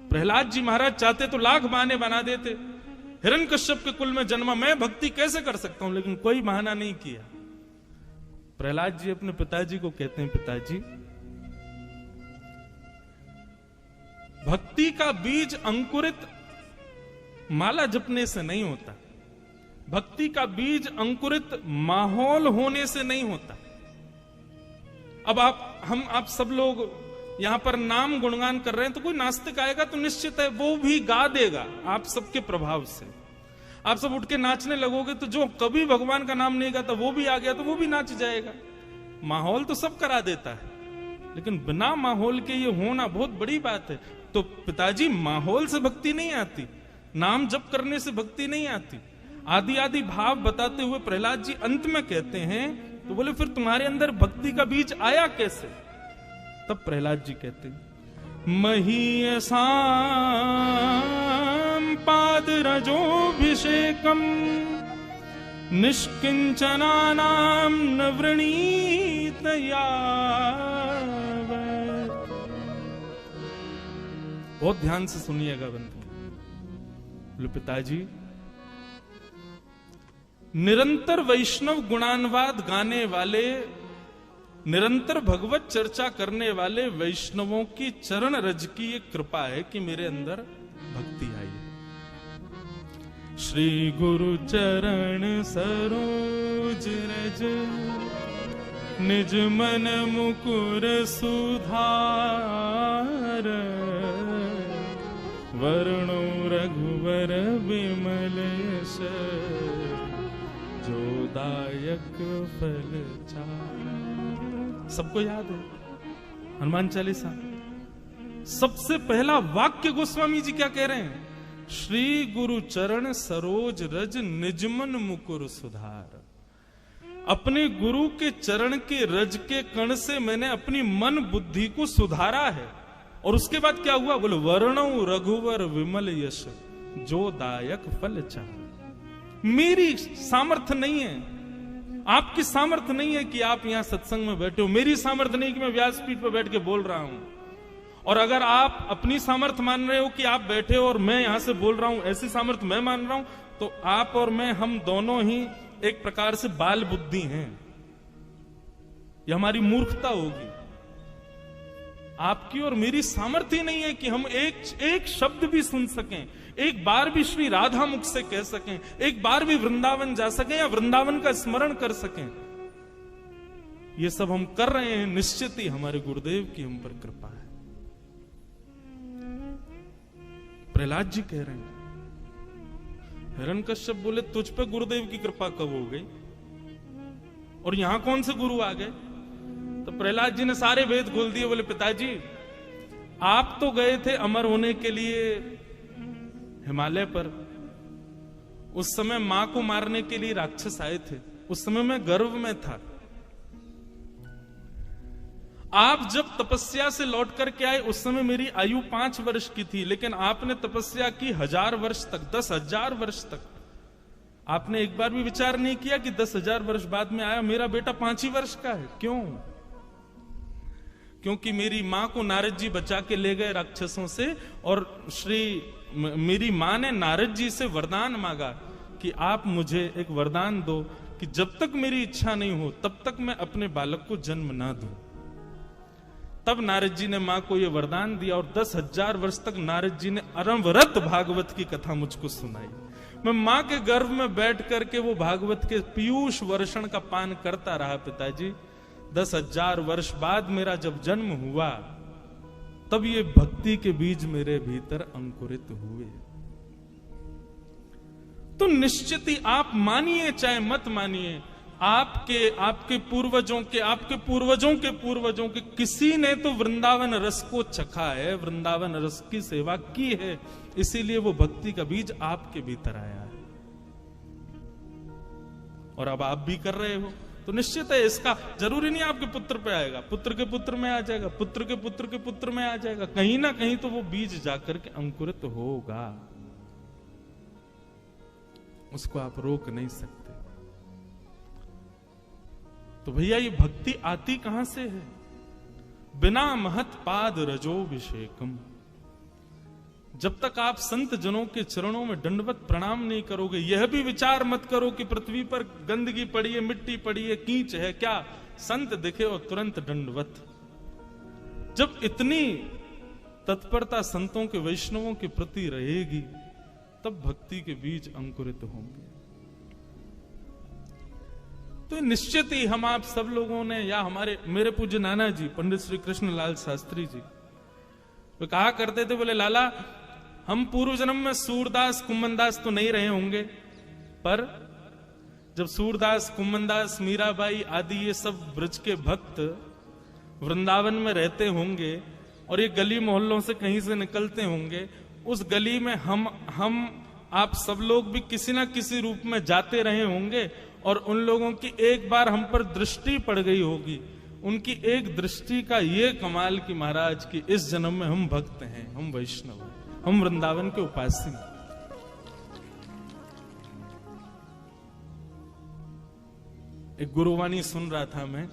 प्रहलाद जी महाराज चाहते तो लाख बहाने बना देते, हिरण्यकश्यप के कुल में जन्मा, मैं भक्ति कैसे कर सकता हूं, लेकिन कोई बहाना नहीं किया। प्रहलाद जी अपने पिताजी को कहते हैं, पिताजी भक्ति का बीज अंकुरित माला जपने से नहीं होता, भक्ति का बीज अंकुरित माहौल होने से नहीं होता। अब आप सब लोग यहां पर नाम गुणगान कर रहे हैं, तो कोई नास्तिक आएगा तो निश्चित है वो भी गा देगा आप सबके प्रभाव से। आप सब उठ के नाचने लगोगे तो जो कभी भगवान का नाम नहीं गाता वो भी आ गया तो वो भी नाच जाएगा। माहौल तो सब करा देता है, लेकिन बिना माहौल के ये होना बहुत बड़ी बात है। तो पिताजी माहौल से भक्ति नहीं आती, नाम जप करने से भक्ति नहीं आती। आदि आदि भाव बताते हुए प्रहलाद जी अंत में कहते हैं, तो बोले फिर तुम्हारे अंदर भक्ति का बीज आया कैसे? तब प्रहलाद जी कहते हैं, महीयसां पाद रजोभिषेकम निष्किंचनानां न वृणीतया। बहुत ध्यान से सुनिएगा बंधु। बोले पिताजी, निरंतर वैष्णव गुणानुवाद गाने वाले, निरंतर भगवत चर्चा करने वाले वैष्णवों की चरण रज की एक कृपा है कि मेरे अंदर भक्ति आई है। श्री गुरु चरण सरोज रज निज मन मुकुर सुधार, वरुणो रघुवर विमल यश जो दायक फल चार। सबको याद है हनुमान चालीसा। सबसे पहला वाक्य गोस्वामी जी क्या कह रहे हैं? श्री गुरु चरण सरोज रज निजमन मुकुर सुधार। अपने गुरु के चरण के रज के कण से मैंने अपनी मन बुद्धि को सुधारा है। और उसके बाद क्या हुआ? बोले वर्णो रघुवर विमल यश जो दायक फल चाह। मेरी सामर्थ्य नहीं है, आपकी सामर्थ्य नहीं है कि आप यहां सत्संग में बैठे हो, मेरी सामर्थ्य नहीं कि मैं व्यासपीठ पर बैठ के बोल रहा हूं। और अगर आप अपनी सामर्थ्य मान रहे हो कि आप बैठे हो और मैं यहां से बोल रहा हूं, ऐसी सामर्थ्य मैं मान रहा हूं, तो आप और मैं, हम दोनों ही एक प्रकार से बाल बुद्धि हैं। यह हमारी मूर्खता होगी। आपकी और मेरी सामर्थ्य नहीं है कि हम एक शब्द भी सुन सकें, एक बार भी श्री राधा मुख से कह सकें, एक बार भी वृंदावन जा सकें या वृंदावन का स्मरण कर सकें। ये सब हम कर रहे हैं, निश्चित ही हमारे गुरुदेव की हम पर कृपा है। प्रहलाद जी कह रहे हैं, हिरण्यकश्यप बोले तुझ पे गुरुदेव की कृपा कब हो गई और यहां कौन से गुरु आ गए? तो प्रहलाद जी ने सारे वेद खोल दिए। बोले पिताजी, आप तो गए थे अमर होने के लिए हिमालय पर, उस समय मां को मारने के लिए राक्षस आए थे, उस समय मैं गर्भ में था। आप जब तपस्या से लौट करके आए उस समय मेरी आयु 5 वर्ष की थी, लेकिन आपने तपस्या की 1000 वर्ष तक, 10,000 वर्ष तक। आपने एक बार भी विचार नहीं किया कि 10,000 वर्ष बाद में आया मेरा बेटा 5 ही वर्ष का है। क्यों? क्योंकि मेरी मां को नारद जी बचा के ले गए राक्षसों से, और मेरी मां ने नारद जी से वरदान मांगा कि आप मुझे एक वरदान दो कि जब तक मेरी इच्छा नहीं हो तब तक मैं अपने बालक को जन्म ना दूं। तब नारद जी ने मां को यह वरदान दिया और 10,000 वर्ष तक नारद जी ने अनवरत भागवत की कथा मुझको सुनाई। मैं मां के गर्भ में बैठ करके वो भागवत के पीयूष वर्षण का पान करता रहा पिताजी। 10,000 वर्ष बाद मेरा जब जन्म हुआ तब ये भक्ति के बीज मेरे भीतर अंकुरित हुए। तो निश्चित ही आप मानिए चाहे मत मानिए, आपके पूर्वजों के पूर्वजों के किसी ने तो वृंदावन रस को चखा है, वृंदावन रस की सेवा की है, इसीलिए वो भक्ति का बीज आपके भीतर आया है। और अब आप भी कर रहे हो, तो निश्चित है इसका जरूरी नहीं आपके पुत्र पे आएगा, पुत्र के पुत्र में आ जाएगा, पुत्र के पुत्र के पुत्र में आ जाएगा, कहीं ना कहीं तो वो बीज जाकर के अंकुरित होगा, उसको आप रोक नहीं सकते। तो भैया ये भक्ति आती कहां से है? बिना महत पाद रजोभिषेकम। जब तक आप संत जनों के चरणों में दंडवत प्रणाम नहीं करोगे, यह भी विचार मत करो कि पृथ्वी पर गंदगी पड़ी है, मिट्टी पड़ी है, कीच है, क्या संत दिखे और तुरंत दंडवत। जब इतनी तत्परता संतों के वैष्णवों के प्रति रहेगी, तब भक्ति के बीज अंकुरित होंगे। तो निश्चित ही हम आप सब लोगों ने, या मेरे पूज्य नाना जी पंडित श्री कृष्ण लाल शास्त्री जी, वे कहा करते थे, बोले लाला हम पूर्व जन्म में सूरदास कुम्मनदास तो नहीं रहे होंगे, पर जब सूरदास कुम्मनदास मीराबाई आदि ये सब ब्रज के भक्त वृंदावन में रहते होंगे और ये गली मोहल्लों से कहीं से निकलते होंगे, उस गली में हम आप सब लोग भी किसी ना किसी रूप में जाते रहे होंगे और उन लोगों की एक बार हम पर दृष्टि पड़ गई होगी। उनकी एक दृष्टि का ये कमाल कि महाराज की इस जन्म में हम भक्त हैं, हम वैष्णव हैं, हम वृंदावन के उपासी हैं। एक गुरुवाणी सुन रहा था मैं,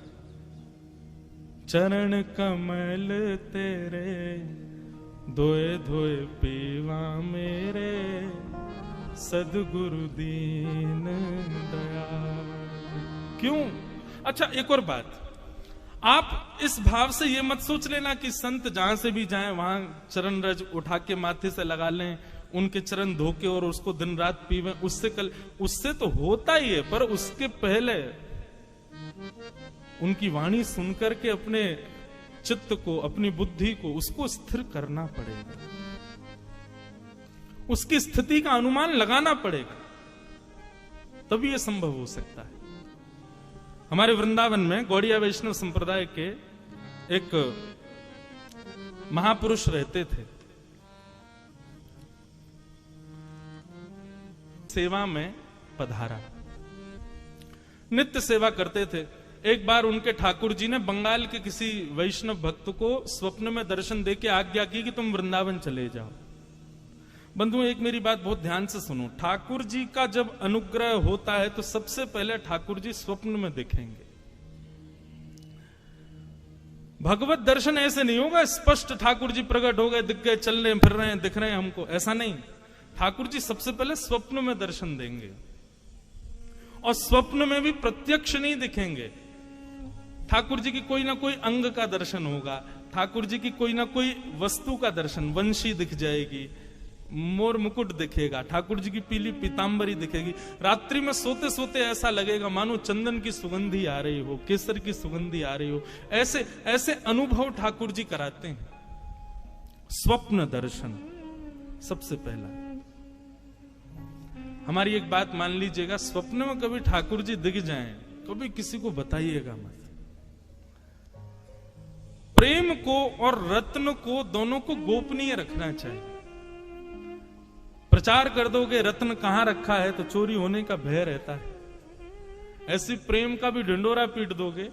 चरण कमल तेरे धोए धोए पीवा मेरे, सदगुरु दीन दयाल। क्यों? अच्छा एक और बात, आप इस भाव से ये मत सोच लेना कि संत जहां से भी जाएं वहां चरण रज उठा के माथे से लगा लें, उनके चरण धो के और उसको दिन रात पीवें, उससे तो होता ही है, पर उसके पहले उनकी वाणी सुनकर के अपने चित्त को, अपनी बुद्धि को, उसको स्थिर करना पड़ेगा, उसकी स्थिति का अनुमान लगाना पड़ेगा, तभी यह संभव हो सकता है। हमारे वृंदावन में गौड़िया वैष्णव संप्रदाय के एक महापुरुष रहते थे, सेवा में पधारा, नित्य सेवा करते थे। एक बार उनके ठाकुर जी ने बंगाल के किसी वैष्णव भक्त को स्वप्न में दर्शन देके आज्ञा की कि तुम वृंदावन चले जाओ। बंधु एक मेरी बात बहुत ध्यान से सुनो, ठाकुर जी का जब अनुग्रह होता है तो सबसे पहले ठाकुर जी स्वप्न में दिखेंगे। भगवत दर्शन ऐसे नहीं होगा स्पष्ट ठाकुर जी प्रकट हो गए, दिख गए, चल रहे फिर रहे हैं, दिख रहे हैं हमको, ऐसा नहीं। ठाकुर जी सबसे पहले स्वप्न में दर्शन देंगे, और स्वप्न में भी प्रत्यक्ष नहीं दिखेंगे। ठाकुर जी की कोई ना कोई अंग का दर्शन होगा, ठाकुर जी की कोई ना कोई वस्तु का दर्शन, वंशी दिख जाएगी, मोर मुकुट दिखेगा, ठाकुर जी की पीली पीतांबरी दिखेगी। रात्रि में सोते सोते ऐसा लगेगा मानो चंदन की सुगंधी आ रही हो, केसर की सुगंधी आ रही हो, ऐसे ऐसे अनुभव ठाकुर जी कराते हैं। स्वप्न दर्शन सबसे पहला। हमारी एक बात मान लीजिएगा, स्वप्न में कभी ठाकुर जी दिख जाएं, कभी किसी को बताइएगा मत। प्रेम को और रत्न को दोनों को गोपनीय रखना चाहिए। प्रचार कर दोगे रत्न कहां रखा है तो चोरी होने का भय रहता है, ऐसी प्रेम का भी ढिंडोरा पीट दोगे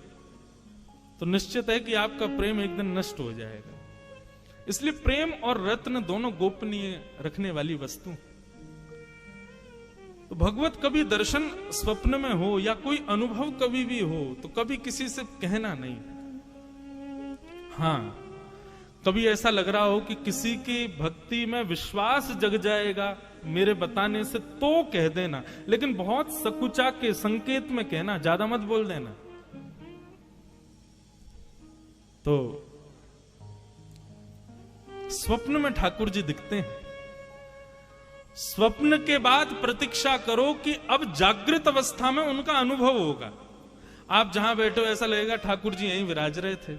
तो निश्चित है कि आपका प्रेम एक दिन नष्ट हो जाएगा। इसलिए प्रेम और रत्न दोनों गोपनीय रखने वाली वस्तु। तो भगवत कभी दर्शन स्वप्न में हो या कोई अनुभव कभी भी हो तो कभी किसी से कहना नहीं। हाँ, कभी ऐसा लग रहा हो कि किसी की भक्ति में विश्वास जग जाएगा मेरे बताने से, तो कह देना, लेकिन बहुत सकुचा के संकेत में कहना, ज्यादा मत बोल देना। तो स्वप्न में ठाकुर जी दिखते हैं, स्वप्न के बाद प्रतीक्षा करो कि अब जागृत अवस्था में उनका अनुभव होगा। आप जहां बैठे हो ऐसा लगेगा ठाकुर जी यहीं विराज रहे थे,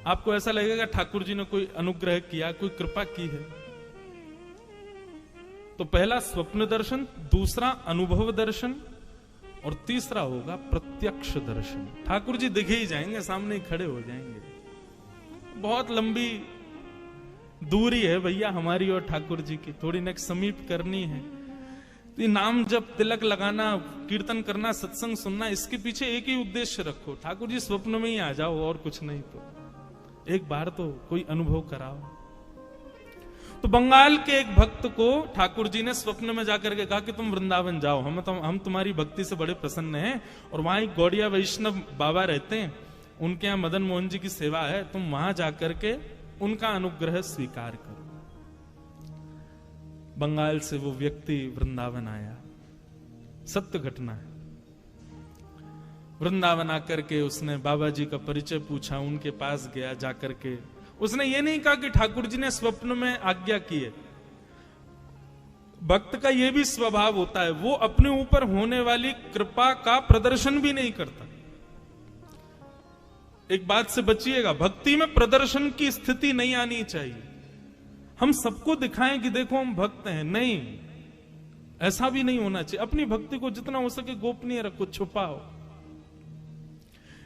आपको ऐसा लगेगा ठाकुर जी ने कोई अनुग्रह किया, कोई कृपा की है। तो पहला स्वप्न दर्शन, दूसरा अनुभव दर्शन, और तीसरा होगा प्रत्यक्ष दर्शन। ठाकुर जी दिखे ही जाएंगे, सामने ही खड़े हो जाएंगे। बहुत लंबी दूरी है भैया हमारी और ठाकुर जी की, थोड़ी नेक समीप करनी है। तो ये नाम जब तिलक लगाना, कीर्तन करना, सत्संग सुनना, इसके पीछे एक ही उद्देश्य रखो, ठाकुर जी स्वप्न में ही आ जाओ, और कुछ नहीं। तो एक बार तो कोई अनुभव कराओ। तो बंगाल के एक भक्त को ठाकुर जी ने स्वप्न में जाकर के कहा कि तुम वृंदावन जाओ, हम तुम्हारी भक्ति से बड़े प्रसन्न हैं, और वहां एक गौड़िया वैष्णव बाबा रहते हैं, उनके यहाँ मदन मोहन जी की सेवा है, तुम वहां जाकर के उनका अनुग्रह स्वीकार करो। बंगाल से वो व्यक्ति वृंदावन आया, सत्य घटना है। वृंदावन आकर के उसने बाबा जी का परिचय पूछा, उनके पास गया, जाकर के उसने ये नहीं कहा कि ठाकुर जी ने स्वप्न में आज्ञा की है। भक्त का यह भी स्वभाव होता है, वो अपने ऊपर होने वाली कृपा का प्रदर्शन भी नहीं करता। एक बात से बचिएगा, भक्ति में प्रदर्शन की स्थिति नहीं आनी चाहिए। हम सबको दिखाएं कि देखो हम भक्त हैं, नहीं, ऐसा भी नहीं होना चाहिए। अपनी भक्ति को जितना हो सके गोपनीय रखो, छुपाओ।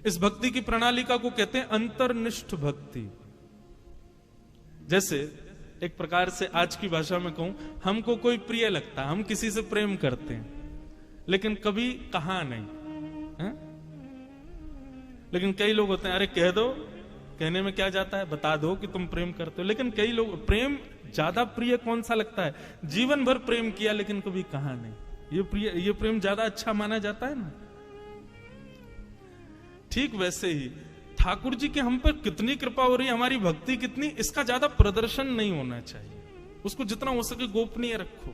इस भक्ति की प्रणालिका को कहते हैं अंतर्निष्ठ भक्ति। जैसे एक प्रकार से आज की भाषा में कहूं, हमको कोई प्रिय लगता है, हम किसी से प्रेम करते हैं, लेकिन कभी कहा नहीं है? लेकिन कई लोग होते हैं, अरे कह दो, कहने में क्या जाता है, बता दो कि तुम प्रेम करते हो। लेकिन कई लोग, प्रेम ज्यादा प्रिय कौन सा लगता है? जीवन भर प्रेम किया लेकिन कभी कहा नहीं, ये प्रेम ज्यादा अच्छा माना जाता है ना। ठीक वैसे ही ठाकुर जी के हम पर कितनी कृपा हो रही है, हमारी भक्ति कितनी, इसका ज्यादा प्रदर्शन नहीं होना चाहिए। उसको जितना हो सके गोपनीय रखो।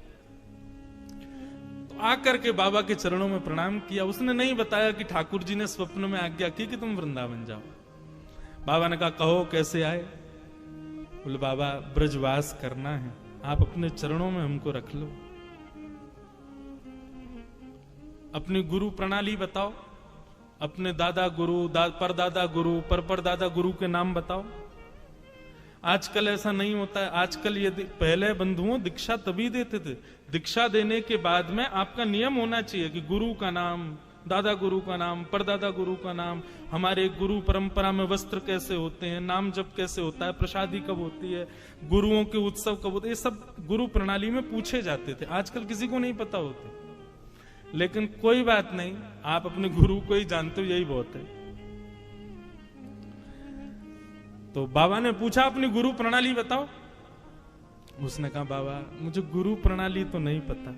तो आकर के बाबा के चरणों में प्रणाम किया। उसने नहीं बताया कि ठाकुर जी ने स्वप्न में आज्ञा की कि तुम वृंदावन जाओ। बाबा ने कहा, कहो कैसे आए? बोले, बाबा ब्रजवास करना है, आप अपने चरणों में हमको रख लो। अपनी गुरु प्रणाली बताओ, अपने दादा गुरु, परदादा गुरु, परदादा गुरु के नाम बताओ। आजकल ऐसा नहीं होता है। आजकल यदि पहले बंधुओं दीक्षा तभी देते थे, दीक्षा देने के बाद में आपका नियम होना चाहिए कि गुरु का नाम, दादा गुरु का नाम, परदादा गुरु का नाम, हमारे गुरु परंपरा में वस्त्र कैसे होते हैं, नाम जप कैसे होता है, प्रसादी कब होती है, गुरुओं के उत्सव कब होते हैं, ये सब गुरु प्रणाली में पूछे जाते थे। आजकल किसी को नहीं पता होते। लेकिन कोई बात नहीं, आप अपने गुरु को ही जानते हो, यही बहुत है। तो बाबा ने पूछा, अपनी गुरु प्रणाली बताओ। उसने कहा, बाबा मुझे गुरु प्रणाली तो नहीं पता।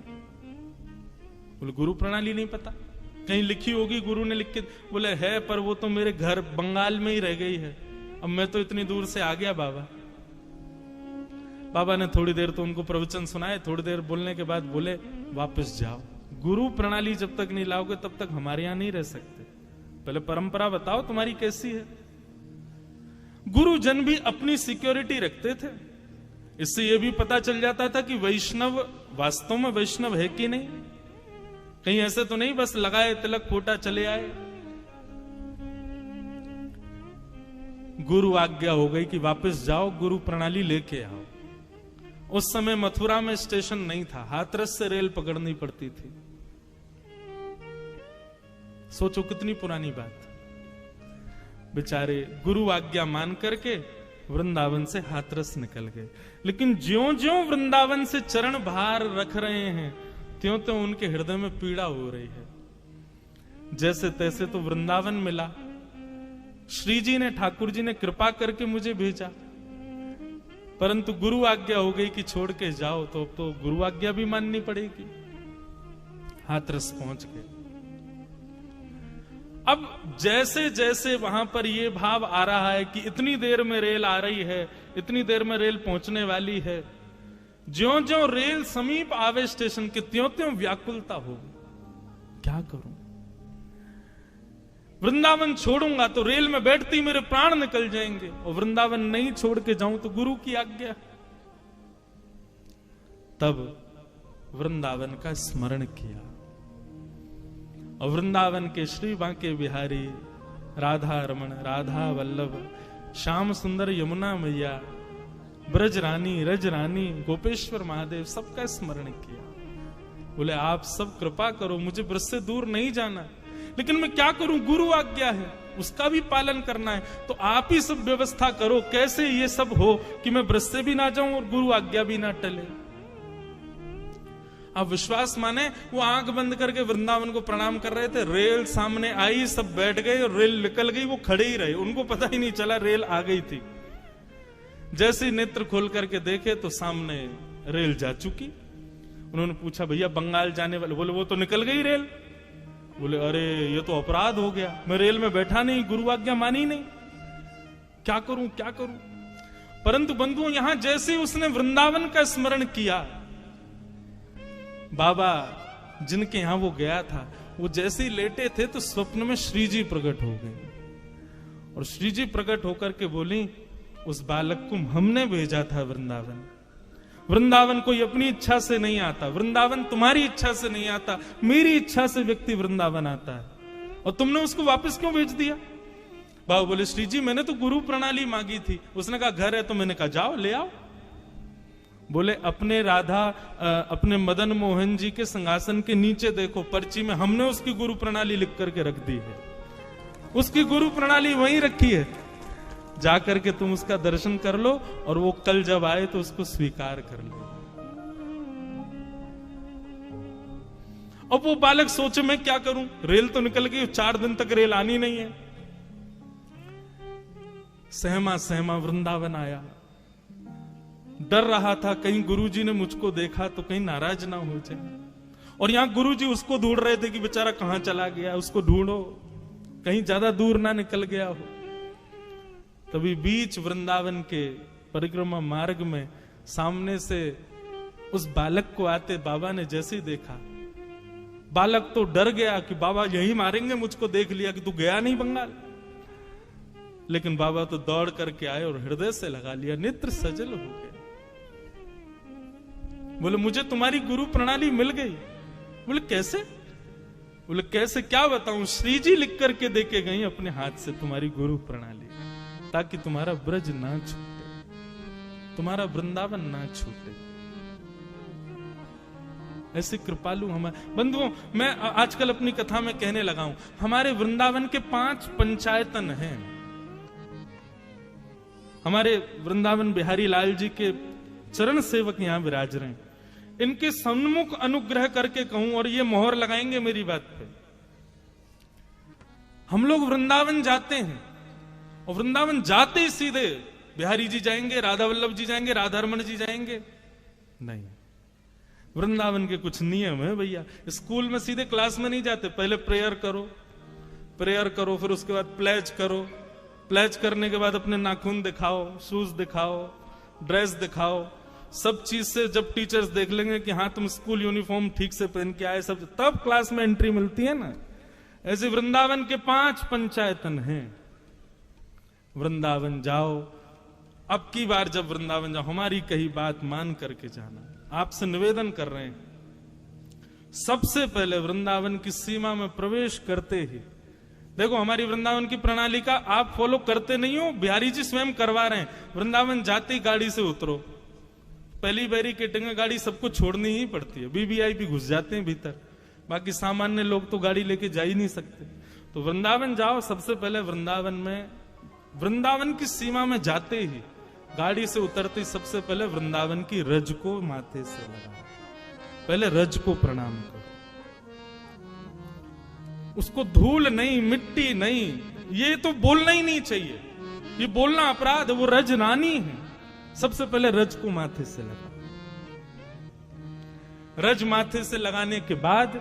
बोले, गुरु प्रणाली नहीं पता? कहीं लिखी होगी, गुरु ने लिख के? बोले, है, पर वो तो मेरे घर बंगाल में ही रह गई है, अब मैं तो इतनी दूर से आ गया। बाबा ने थोड़ी देर तो उनको प्रवचन सुनाए। थोड़ी देर बोलने के बाद बोले, वापस जाओ, गुरु प्रणाली जब तक नहीं लाओगे तब तक हमारे यहां नहीं रह सकते। पहले परंपरा बताओ तुम्हारी कैसी है। गुरुजन भी अपनी सिक्योरिटी रखते थे। इससे यह भी पता चल जाता था कि वैष्णव वास्तव में वैष्णव है कि नहीं। कहीं ऐसे तो नहीं बस लगाए तिलक फोटा चले आए। गुरु आज्ञा हो गई कि वापस जाओ, गुरु प्रणाली लेके आओ। उस समय मथुरा में स्टेशन नहीं था, हाथरस से रेल पकड़नी पड़ती थी। सोचो कितनी पुरानी बात। बेचारे गुरु आज्ञा मान करके वृंदावन से हाथरस निकल गए। लेकिन ज्यों ज्यों वृंदावन से चरण भार रख रहे हैं, त्यों त्यों उनके हृदय में पीड़ा हो रही है। जैसे तैसे तो वृंदावन मिला। श्री जी ने, ठाकुर जी ने कृपा करके मुझे भेजा, परंतु गुरु आज्ञा हो गई कि छोड़ के जाओ, तो गुरु आज्ञा भी माननी पड़ेगी। हाथरस पहुंच गए। अब जैसे जैसे वहां पर ये भाव आ रहा है कि इतनी देर में रेल आ रही है, इतनी देर में रेल पहुंचने वाली है, ज्यों ज्यों रेल समीप आवे स्टेशन के, त्यों त्यों व्याकुलता होगी। क्या करूं? वृंदावन छोड़ूंगा तो रेल में बैठती मेरे प्राण निकल जाएंगे, और वृंदावन नहीं छोड़ के जाऊं तो गुरु की आज्ञा। तब वृंदावन का स्मरण किया, और वृंदावन के श्री बांके बिहारी, राधा रमण, राधा वल्लभ, श्याम सुंदर, यमुना मैया, ब्रज रानी, रज रानी, गोपेश्वर महादेव, सबका स्मरण किया। बोले, आप सब कृपा करो, मुझे ब्रज से दूर नहीं जाना, लेकिन मैं क्या करूं, गुरु आज्ञा है, उसका भी पालन करना है। तो आप ही सब व्यवस्था करो, कैसे ये सब हो कि मैं ब्रज से भी ना जाऊं और गुरु आज्ञा भी ना टले। आप विश्वास माने, वो आंख बंद करके वृंदावन को प्रणाम कर रहे थे। रेल सामने आई, सब बैठ गए और रेल निकल गई, वो खड़े ही रहे, उनको पता ही नहीं चला रेल आ गई थी। जैसे नेत्र खोल करके देखे तो सामने रेल जा चुकी। उन्होंने पूछा, भैया बंगाल जाने वाले? बोले, वो तो निकल गई रेल। बोले, अरे ये तो अपराध हो गया, मैं रेल में बैठा नहीं, गुरु आज्ञा मानी नहीं, क्या करूं क्या करूं। परंतु बंधुओं, यहां जैसे उसने वृंदावन का स्मरण किया, बाबा जिनके यहां वो गया था, वो जैसे ही लेटे थे तो स्वप्न में श्री जी प्रकट हो गए, और श्री जी प्रकट होकर के बोली, उस बालक को हमने भेजा था वृंदावन। वृंदावन कोई अपनी इच्छा से नहीं आता, वृंदावन तुम्हारी इच्छा से नहीं आता, मेरी इच्छा से व्यक्ति वृंदावन आता है, और तुमने उसको वापस क्यों भेज दिया? बाबा बोले, श्री जी मैंने तो गुरु प्रणाली मांगी थी। उसने कहा घर है, तो मैंने कहा जाओ ले आओ। बोले अपने राधा अपने मदन मोहन जी के सिंहासन के नीचे देखो, पर्ची में हमने उसकी गुरु प्रणाली लिख करके रख दी है, उसकी गुरु प्रणाली वहीं रखी है, जाकर के तुम उसका दर्शन कर लो, और वो कल जब आए तो उसको स्वीकार कर लो। अब वो बालक सोचे मैं क्या करूं, रेल तो निकल गई, 4 दिन तक रेल आनी नहीं है। सहमा सहमा वृंदावन आया, डर रहा था कहीं गुरुजी ने मुझको देखा तो कहीं नाराज ना हो जाए, और यहां गुरुजी उसको ढूंढ रहे थे कि बेचारा कहां चला गया, उसको ढूंढो, कहीं ज्यादा दूर ना निकल गया हो। तभी बीच वृंदावन के परिक्रमा मार्ग में सामने से उस बालक को आते बाबा ने जैसे ही देखा, बालक तो डर गया कि बाबा यही मारेंगे, मुझको देख लिया कि तू गया नहीं बंगाल। लेकिन बाबा तो दौड़ करके आए और हृदय से लगा लिया, नेत्र सजल हो गए। बोले मुझे तुम्हारी गुरु प्रणाली मिल गई। बोले कैसे? बोले कैसे क्या बताऊं, श्री जी लिख करके देके गई अपने हाथ से तुम्हारी गुरु प्रणाली, ताकि तुम्हारा ब्रज ना छूटे, तुम्हारा वृंदावन ना छूटे। ऐसे कृपालु हमारे बंधुओं, मैं आजकल अपनी कथा में कहने लगा हूं, हमारे वृंदावन के 5 पंचायतन हैं। हमारे वृंदावन बिहारी लाल जी के चरण सेवक यहां विराज रहे हैं, इनके सन्मुख अनुग्रह करके कहूं, और ये मोहर लगाएंगे मेरी बात पे, हम लोग वृंदावन जाते हैं, और वृंदावन जाते ही सीधे बिहारी जी जाएंगे, राधा वल्लभ जी जाएंगे, राधा रमन जी जाएंगे, नहीं। वृंदावन के कुछ नियम है भैया। स्कूल में सीधे क्लास में नहीं जाते, पहले प्रेयर करो, फिर उसके बाद प्लेज करो, प्लेज करने के बाद अपने नाखून दिखाओ, शूज दिखाओ, ड्रेस दिखाओ, सब चीज से जब टीचर्स देख लेंगे कि हाँ तुम स्कूल यूनिफॉर्म ठीक से पहन के आए, सब तब क्लास में एंट्री मिलती है ना। ऐसे वृंदावन के 5 पंचायतन हैं। वृंदावन जाओ, अब की बार जब वृंदावन जाओ हमारी कही बात मान करके जाना, आपसे निवेदन कर रहे हैं। सबसे पहले वृंदावन की सीमा में प्रवेश करते ही देखो, हमारी वृंदावन की प्रणाली का आप फॉलो करते नहीं हो, बिहारी जी स्वयं करवा रहे हैं। वृंदावन जाते ही गाड़ी से उतरो, पहली बैरिकेडिंग में गाड़ी सबको छोड़नी ही पड़ती है, वीवीआईपी घुस जाते हैं भीतर, बाकी सामान्य लोग तो गाड़ी लेके जा ही नहीं सकते। तो वृंदावन जाओ, सबसे पहले वृंदावन की सीमा में जाते ही गाड़ी से उतरते ही सबसे पहले वृंदावन की रज को माथे से लगाओ, पहले रज को प्रणाम करो, उसको धूल नहीं, मिट्टी नहीं, ये तो बोलना ही नहीं चाहिए, ये बोलना अपराध है, वो रज रानी है। सबसे पहले रज को माथे से लगा, रज माथे से लगाने के बाद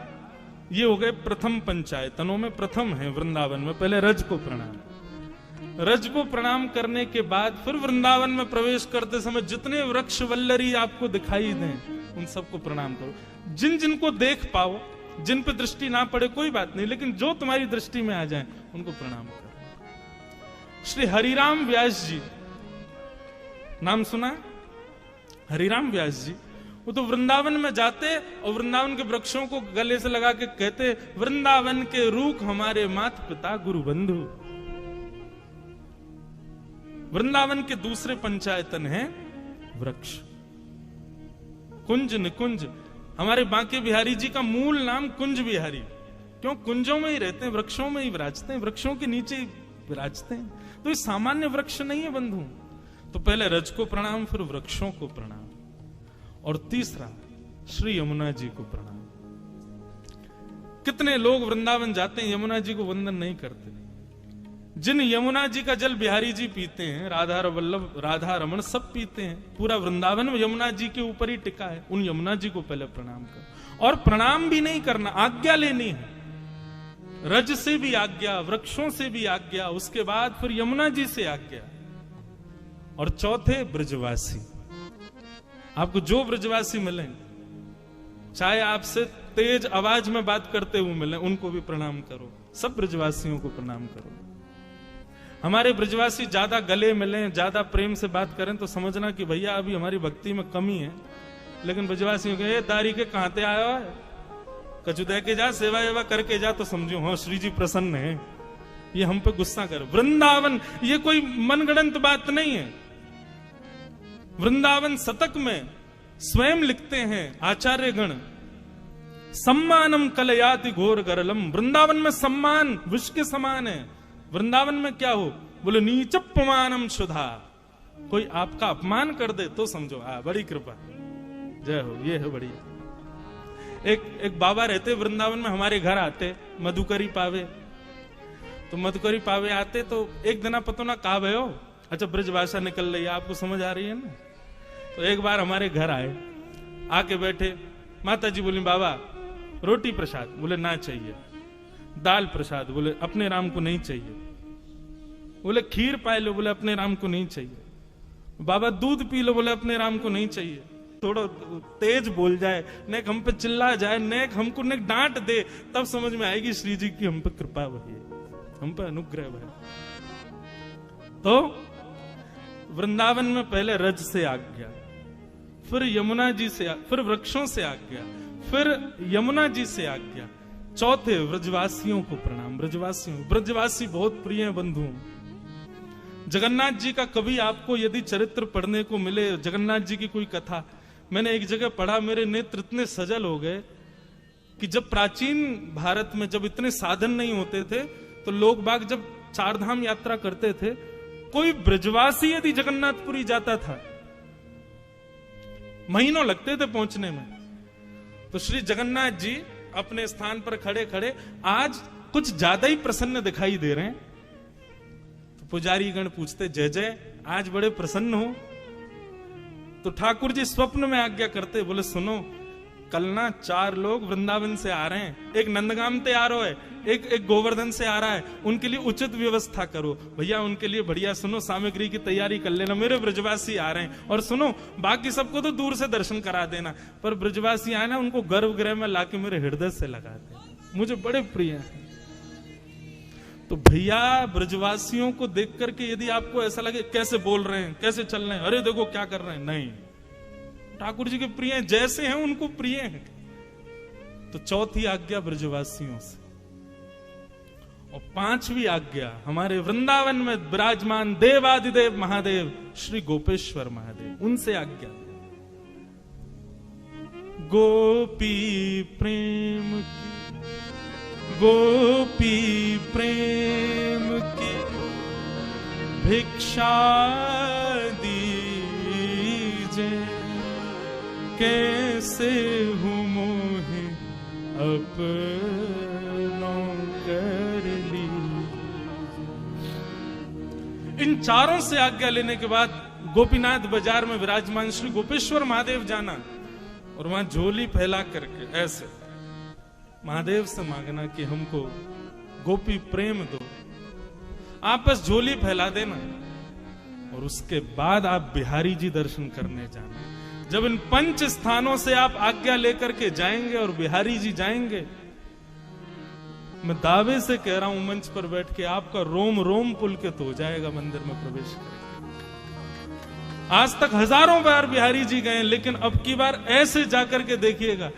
ये हो गए प्रथम पंचायतनों में, प्रथम है वृंदावन में, पहले रज को प्रणाम। रज को प्रणाम करने के बाद फिर वृंदावन में प्रवेश करते समय जितने वृक्ष वल्लरी आपको दिखाई दें उन सबको प्रणाम करो। जिन जिनको देख पाओ, जिन पे दृष्टि ना पड़े कोई बात नहीं, लेकिन जो तुम्हारी दृष्टि में आ जाए उनको प्रणाम करो। श्री हरिराम व्यास जी, नाम सुना? हरिराम व्यास जी, वो तो वृंदावन में जाते और वृंदावन के वृक्षों को गले से लगा के कहते, वृंदावन के रूख हमारे माता पिता गुरु बंधु। वृंदावन के दूसरे पंचायतन है वृक्ष, कुंज निकुंज। हमारे बांके बिहारी जी का मूल नाम कुंज बिहारी, क्यों? कुंजों में ही रहते हैं, वृक्षों में ही विराजते हैं, वृक्षों के नीचे ही विराजते हैं। तो ये सामान्य वृक्ष नहीं है बंधु। तो पहले रज को प्रणाम, फिर वृक्षों को प्रणाम, और तीसरा श्री यमुना जी को प्रणाम। कितने लोग वृंदावन जाते हैं यमुना जी को वंदन नहीं करते। जिन यमुना जी का जल बिहारी जी पीते हैं, राधा वल्लभ, राधा रमन सब पीते हैं, पूरा वृंदावन में यमुना जी के ऊपर ही टिका है, उन यमुना जी को पहले प्रणाम करो। और प्रणाम भी नहीं करना, आज्ञा लेनी है। रज से भी आज्ञा, वृक्षों से भी आज्ञा, उसके बाद फिर यमुना जी से आज्ञा, और चौथे ब्रजवासी। आपको जो ब्रजवासी मिले चाहे आपसे तेज आवाज में बात करते हुए मिले, उनको भी प्रणाम करो। सब ब्रजवासियों को प्रणाम करो। हमारे ब्रजवासी ज्यादा गले मिले, ज्यादा प्रेम से बात करें तो समझना कि भैया अभी हमारी भक्ति में कमी है। लेकिन ब्रजवासियों के दारी के कहां ते आयो है, कछु दे के जा, सेवा वेवा करके जा, तो समझो हाँ श्री जी प्रसन्न है, ये हम पे गुस्सा करो। वृंदावन ये कोई मनगढ़ंत बात नहीं है। वृंदावन शतक में स्वयं लिखते हैं आचार्य गण, सम्मानम कलयाति घोर गरलम। वृंदावन में सम्मान विष के समान है। वृंदावन में क्या हो, बोले नीचपमानम शुद्धा। कोई आपका अपमान कर दे तो समझो बड़ी कृपा, जय हो, ये है बढ़िया। एक बाबा रहते वृंदावन में, हमारे घर आते, मधुकरी पावे। तो मधुकरी पावे आते तो एक दिन पतो ना कहा भयो, अच्छा ब्रजभाषा निकल रही है, आपको समझ आ रही है ना। तो एक बार हमारे घर आए, आके बैठे, माता जी बोली बाबा रोटी प्रसाद, बोले ना चाहिए। दाल प्रसाद, बोले अपने राम को नहीं चाहिए। बोले खीर पाए लो, बोले अपने राम को नहीं चाहिए। बाबा दूध पी लो, बोले अपने राम को नहीं चाहिए। थोड़ा तेज बोल जाए, नेक हम पे चिल्ला जाए, नेक हमको नेक डांट दे, तब समझ में आएगी श्री जी की हम पे कृपा हुई है, हम पे अनुग्रह है। तो वृंदावन में पहले रज से आज्ञा, फिर यमुना जी से, फिर वृक्षों से आज्ञा, फिर यमुना जी से आज्ञा, चौथे ब्रजवासियों को प्रणाम। ब्रजवासी बहुत प्रिय बंधु। जगन्नाथ जी का कभी आपको यदि चरित्र पढ़ने को मिले, जगन्नाथ जी की कोई कथा, मैंने एक जगह पढ़ा, मेरे नेत्र इतने सजल हो गए कि जब प्राचीन भारत में जब इतने साधन नहीं होते थे, तो लोग बाग जब चारधाम यात्रा करते थे, कोई ब्रजवासी यदि जगन्नाथपुरी जाता था, महीनों लगते थे पहुंचने में। तो श्री जगन्नाथ जी अपने स्थान पर खड़े खड़े आज कुछ ज्यादा ही प्रसन्न दिखाई दे रहे हैं। तो पुजारी गण पूछते, जय जय आज बड़े प्रसन्न हो। तो ठाकुर जी स्वप्न में आज्ञा करते, बोले सुनो कल ना 4 लोग वृंदावन से आ रहे हैं, एक नंदगाम ते आ रहा है, एक गोवर्धन से आ रहा है, उनके लिए उचित व्यवस्था करो भैया, उनके लिए बढ़िया सुनो सामग्री की तैयारी कर लेना, मेरे ब्रजवासी आ रहे हैं। और सुनो बाकी सबको तो दूर से दर्शन करा देना, पर ब्रजवासी आए ना उनको गर्भगृह में लाके मेरे हृदय से लगा दे, मुझे बड़े प्रिय हैं। तो भैया ब्रजवासियों को देख करके यदि आपको ऐसा लगे कैसे बोल रहे हैं, कैसे चल रहे हैं, अरे देखो क्या कर रहे हैं, नहीं, ठाकुर जी के प्रिय हैं, जैसे हैं उनको प्रिय हैं। तो चौथी आज्ञा ब्रजवासियों से, और 5वीं आज्ञा हमारे वृंदावन में विराजमान देवादिदेव महादेव श्री गोपेश्वर महादेव, उनसे आज्ञा। गोपी प्रेम की, गोपी प्रेम की भिक्षा दीजे, कैसे हूँ मोहे अपनों कर ली। इन चारों से आज्ञा लेने के बाद गोपीनाथ बाजार में विराजमान श्री गोपेश्वर महादेव जाना, और वहां झोली फैला करके ऐसे महादेव से मांगना कि हमको गोपी प्रेम दो। आप बस झोली फैला देना, और उसके बाद आप बिहारी जी दर्शन करने जाना। जब इन 5 स्थानों से आप आज्ञा लेकर के जाएंगे और बिहारी जी जाएंगे, मैं दावे से कह रहा हूं मंच पर बैठ के, आपका रोम रोम पुलकित हो जाएगा मंदिर में प्रवेश करेंगे। आज तक हजारों बार बिहारी जी गए, लेकिन अब की बार ऐसे जाकर के देखिएगा,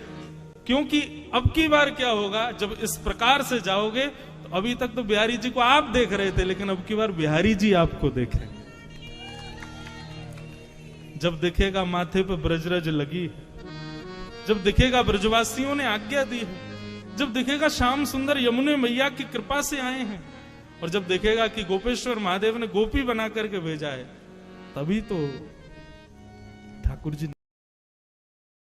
क्योंकि अब की बार क्या होगा, जब इस प्रकार से जाओगे तो अभी तक तो बिहारी जी को आप देख रहे थे, लेकिन अब की बार बिहारी जी आपको देखेंगे। जब दिखेगा माथे पे ब्रजरज लगी है, जब दिखेगा ब्रजवासियों ने आज्ञा दी है, जब दिखेगा श्याम सुंदर यमुने मैया की कृपा से आए हैं, और जब देखेगा कि गोपेश्वर महादेव ने गोपी बना करके भेजा है, तभी तो ठाकुर जी